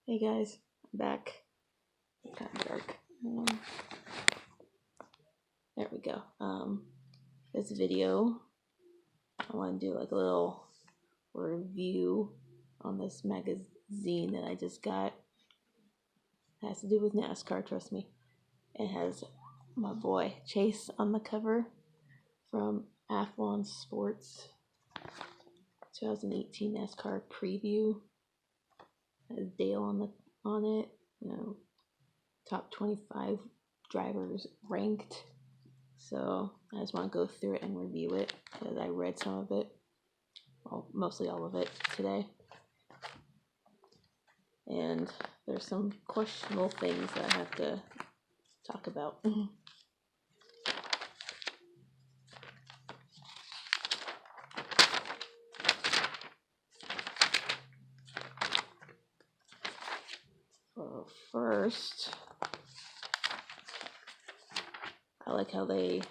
Hey guys, I'm back. It's kind of dark. There we go. This video, I want to do like a little review on this magazine that I just got. It has to do with NASCAR, trust me. It has my boy Chase on the cover from Athlon Sports 2018 NASCAR preview. It has Dale on it. Top 25 drivers ranked. So I just want to go through it and review it because I read some of it, well, mostly all of it today. And there's some questionable things that I have to talk about. First, I like how they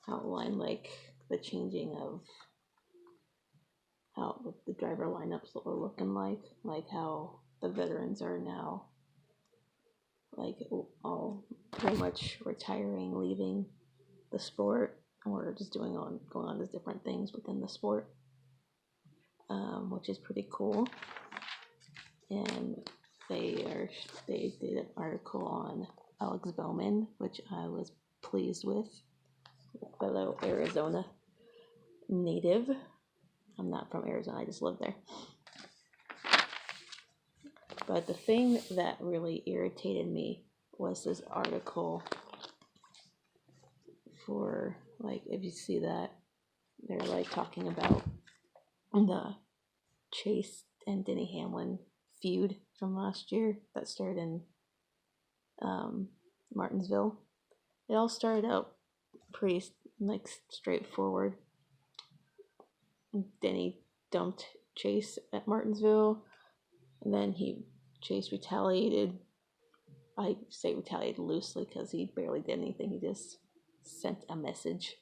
outline the changing of how the driver lineups are looking like how the veterans are now all pretty much retiring, leaving the sport, or just going on to different things within the sport, which is pretty cool. And they did an article on Alex Bowman, which I was pleased with, fellow Arizona native. I'm not from Arizona, I just live there. But the thing that really irritated me was this article for, if you see that, they're talking about the Chase and Denny Hamlin feud from last year that started in Martinsville. It all started out pretty straightforward. Denny dumped Chase at Martinsville, and then Chase retaliated. I say retaliated loosely because he barely did anything. He just sent a message.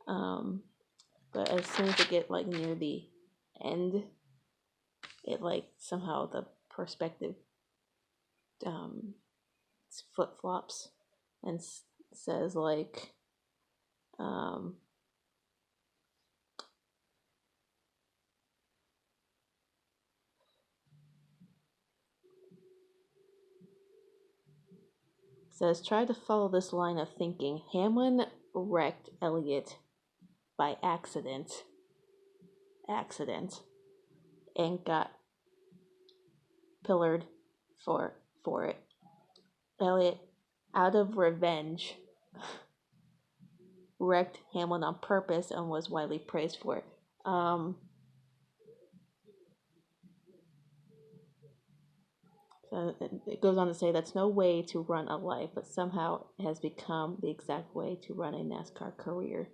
But as soon as it get near the end, it somehow the perspective flip flops and says try to follow this line of thinking. Hamlin wrecked Elliott by accident and got pillared for it. Elliott, out of revenge, wrecked Hamlin on purpose and was widely praised for it. So it goes on to say that's no way to run a life, but somehow it has become the exact way to run a NASCAR career.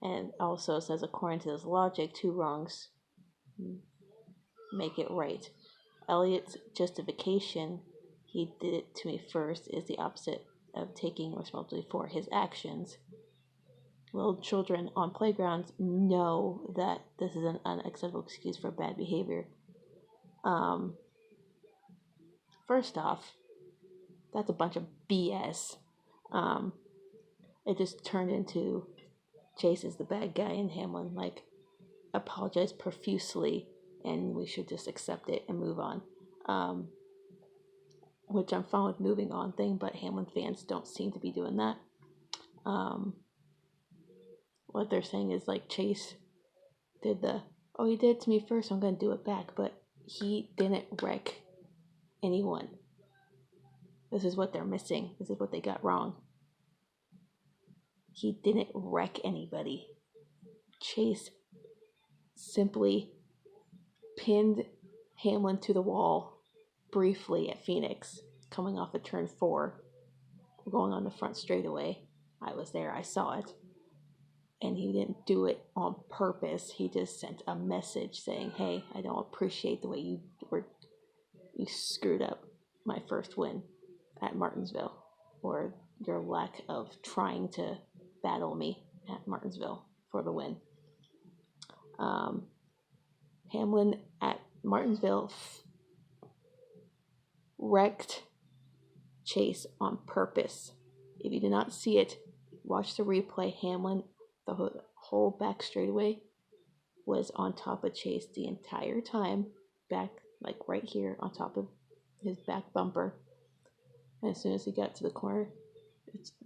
And also says, according to this logic, two wrongs make it right. Elliott's justification, he did it to me first, is the opposite of taking responsibility for his actions. Little children on playgrounds know that this is an unacceptable excuse for bad behavior. First off, that's a bunch of BS. It just turned into Chase is the bad guy and Hamlin apologized profusely, and we should just accept it and move on. Which I'm fine with moving on thing, but Hamlin fans don't seem to be doing that. What they're saying is Chase did he did it to me first, so I'm going to do it back, but he didn't wreck anyone. This is what they're missing. This is what they got wrong. He didn't wreck anybody. Chase simply pinned Hamlin to the wall briefly at Phoenix, coming off of turn 4, going on the front straightaway. I was there, I saw it. And he didn't do it on purpose. He just sent a message saying, hey, I don't appreciate the way you screwed up my first win at Martinsville, or your lack of trying to battle me at Martinsville for the win. Hamlin at Martinsville wrecked Chase on purpose. If you did not see it, watch the replay. Hamlin, the whole back straightaway, was on top of Chase the entire time, back like right here on top of his back bumper. And as soon as he got to the corner,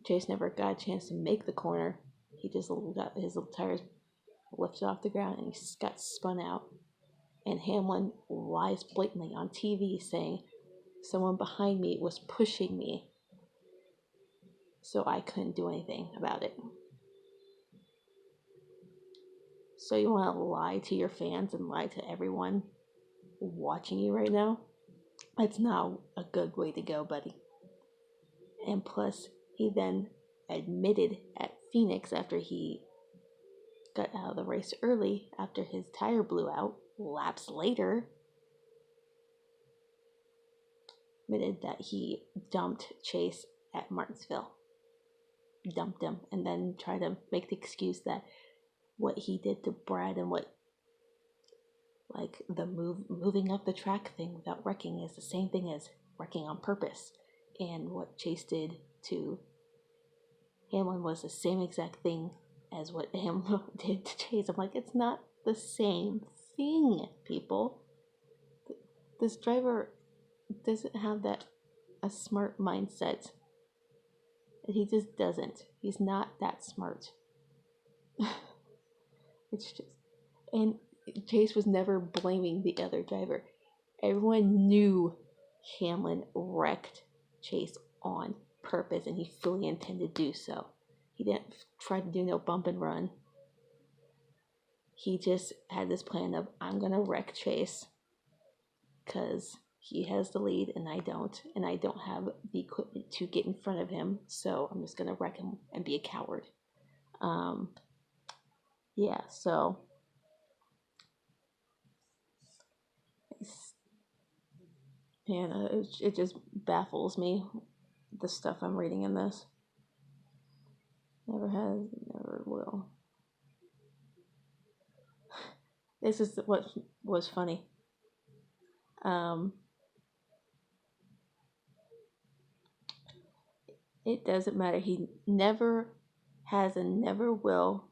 Chase never got a chance to make the corner. He just got his little tires lifted off the ground and he got spun out. And Hamlin lies blatantly on TV saying, someone behind me was pushing me, so I couldn't do anything about it. So you want to lie to your fans and lie to everyone watching you right now? That's not a good way to go, buddy. And plus, he then admitted at Phoenix after he got out of the race early, after his tire blew out, laps later, admitted that he dumped Chase at Martinsville. Dumped him, and then tried to make the excuse that what he did to Brad and what, like, the moving up the track thing without wrecking is the same thing as wrecking on purpose. And what Chase did to Hamlin was the same exact thing as what Hamlin did to Chase. I'm like, it's not the same thing, people. This driver doesn't have a smart mindset. He just doesn't. He's not that smart. It's just, and Chase was never blaming the other driver. Everyone knew Hamlin wrecked Chase on purpose, and he fully intended to do so. He didn't try to do no bump and run. He just had this plan of, I'm gonna wreck Chase because he has the lead and I don't have the equipment to get in front of him, so I'm just gonna wreck him and be a coward. Yeah, so it just baffles me, the stuff I'm reading in this. Never has, never will. This is what was funny. It doesn't matter. He never has and never will.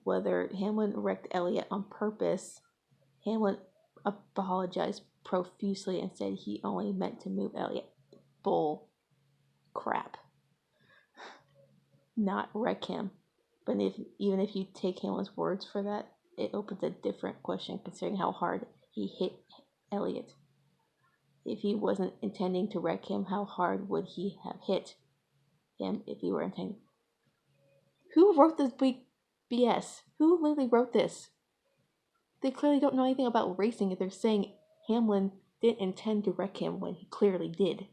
Whether Hamlin wrecked Elliott on purpose, Hamlin apologized profusely and said he only meant to move Elliott. Bull crap. Not wreck him. But even if you take Hamlin's words for that, it opens a different question considering how hard he hit Elliott. If he wasn't intending to wreck him, how hard would he have hit him if he were intending? Who wrote this big BS? Who literally wrote this? They clearly don't know anything about racing if they're saying Hamlin didn't intend to wreck him when he clearly did.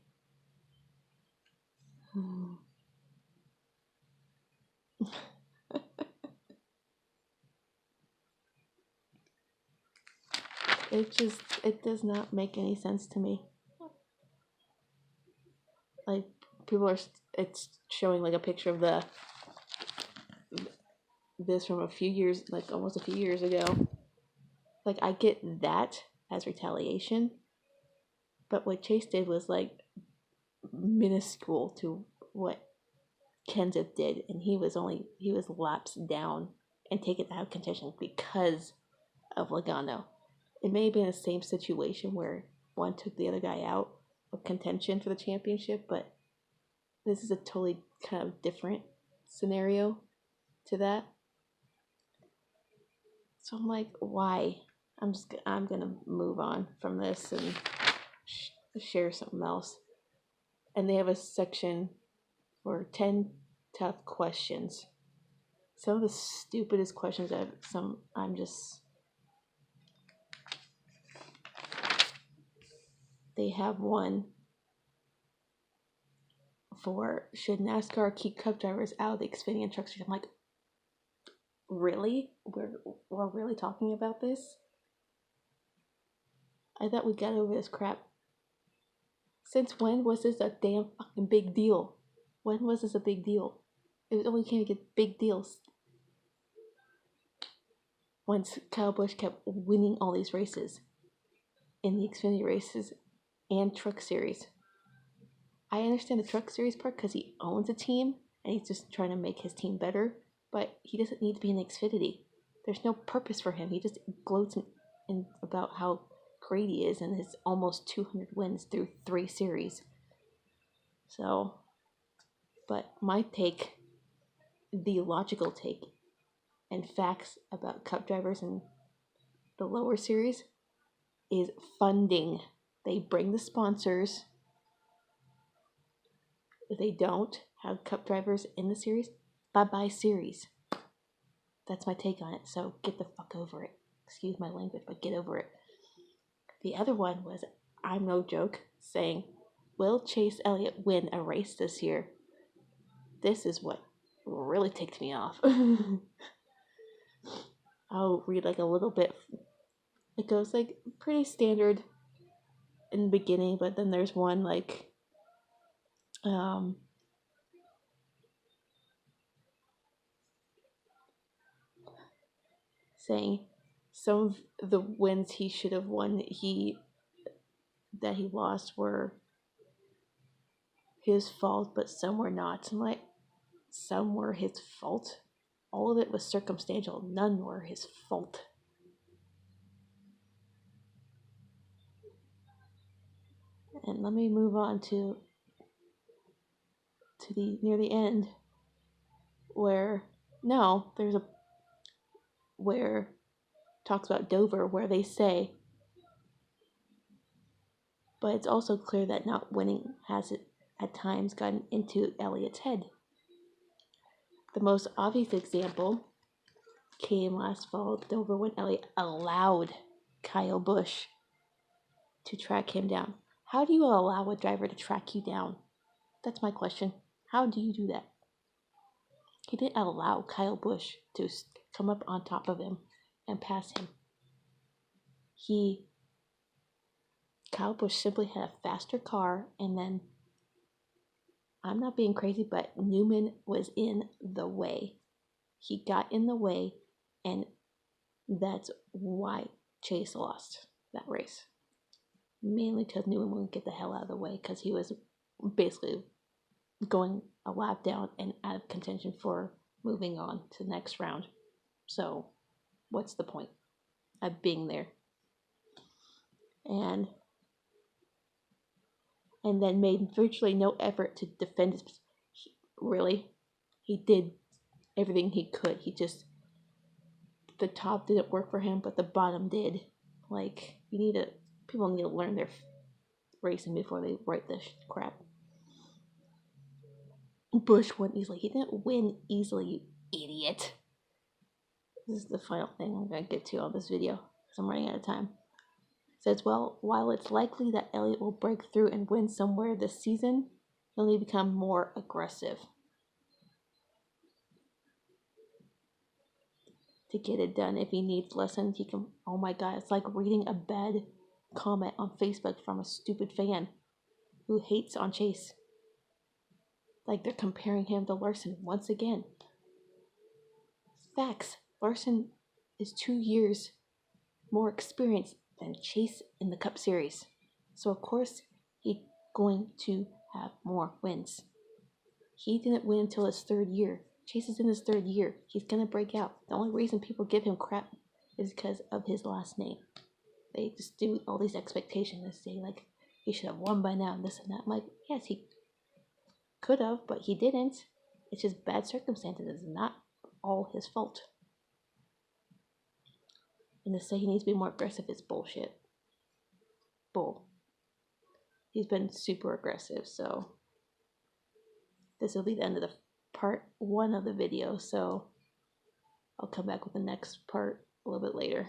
It does not make any sense to me. Like, it's showing like a picture of this from a few years, like almost a few years ago. Like, I get that as retaliation, but what Chase did was like minuscule to what Kenseth did, and he was laps down and taken out of contention because of Logano. It may have been the same situation where one took the other guy out of contention for the championship, but this is a totally kind of different scenario to that. So I'm like, why? I'm gonna move on from this and share something else. And they have a section for 10 tough questions. Some of the stupidest questions they have one for, should NASCAR keep Cup drivers out of the Xfinity and Truck Series? I'm like, really? We're really talking about this? I thought we got over this crap. Since when was this a damn fucking big deal? When was this a big deal? It only came to get big deals once Kyle Busch kept winning all these races in the Xfinity races and Truck Series. I understand the Truck Series part because he owns a team and he's just trying to make his team better, but he doesn't need to be in Xfinity. There's no purpose for him. He just gloats in about how great he is and his almost 200 wins through 3 series. So, but my take, the logical take, and facts about Cup drivers in the lower series is funding. They bring the sponsors. If they don't have Cup drivers in the series, bye-bye series. That's my take on it, so get the fuck over it. Excuse my language, but get over it. The other one was, I'm no joke, saying, will Chase Elliott win a race this year? This is what really ticked me off. I'll read like a little bit. It goes like pretty standard in the beginning, but then there's one like saying some of the wins he should have won that he lost were his fault, but some were not. I'm like, some were his fault. All of it was circumstantial. None were his fault. And let me move on to the near the end where where talks about Dover where they say, but it's also clear that not winning has it at times gotten into Elliott's head. The most obvious example came last fall at Dover when Elliott allowed Kyle Busch to track him down. How do you allow a driver to track you down? That's my question. How do you do that? He didn't allow Kyle Busch to come up on top of him and pass him. Kyle Busch simply had a faster car, and then, I'm not being crazy, but Newman was in the way. He got in the way, and that's why Chase lost that race. Mainly because Newman wouldn't get the hell out of the way because he was basically going a lap down and out of contention for moving on to the next round. So, what's the point of being there? And then made virtually no effort to defend his. He did everything he could. The top didn't work for him, but the bottom did. Like, people need to learn their racing before they write this crap. Busch won easily. He didn't win easily, you idiot. This is the final thing I'm going to get to on this video because I'm running out of time. It says, well, while it's likely that Elliott will break through and win somewhere this season, he'll need to become more aggressive. To get it done. If he needs lessons, he can. Oh my god, it's like reading a bad comment on Facebook from a stupid fan who hates on Chase. Like they're comparing him to Larson once again. Facts. Larson is 2 years more experienced than Chase in the Cup Series. So of course he's going to have more wins. He didn't win until his 3rd year. Chase is in his 3rd year. He's going to break out. The only reason people give him crap is because of his last name. They just do all these expectations and say, like, he should have won by now and this and that. I'm like, yes, he could have, but he didn't. It's just bad circumstances. It's not all his fault. And to say he needs to be more aggressive is bullshit. Bull. He's been super aggressive, so this will be the end of the part 1 of the video, so I'll come back with the next part a little bit later.